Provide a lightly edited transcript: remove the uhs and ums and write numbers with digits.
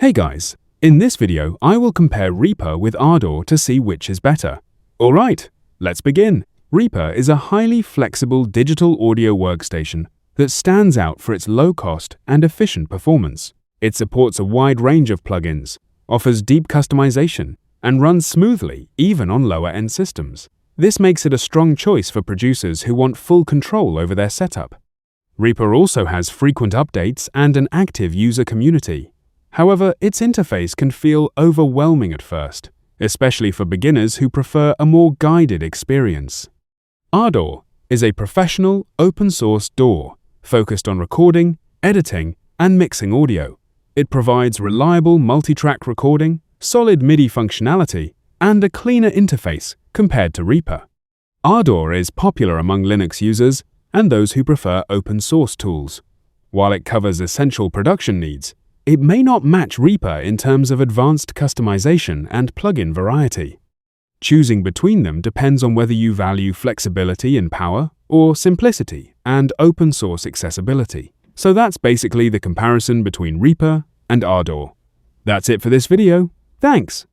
Hey guys, in this video I will compare Reaper with Ardour to see which is better. Alright, let's begin. Reaper is a highly flexible digital audio workstation that stands out for its low cost and efficient performance. It supports a wide range of plugins, offers deep customization, and runs smoothly even on lower-end systems. This makes it a strong choice for producers who want full control over their setup. Reaper also has frequent updates and an active user community. However, its interface can feel overwhelming at first, especially for beginners who prefer a more guided experience. Ardour is a professional, open-source DAW focused on recording, editing, and mixing audio. It provides reliable multi-track recording, solid MIDI functionality, and a cleaner interface compared to Reaper. Ardour is popular among Linux users and those who prefer open-source tools. While it covers essential production needs, it may not match Reaper in terms of advanced customization and plugin variety. Choosing between them depends on whether you value flexibility and power or simplicity and open-source accessibility. So that's basically the comparison between Reaper and Ardour. That's it for this video. Thanks!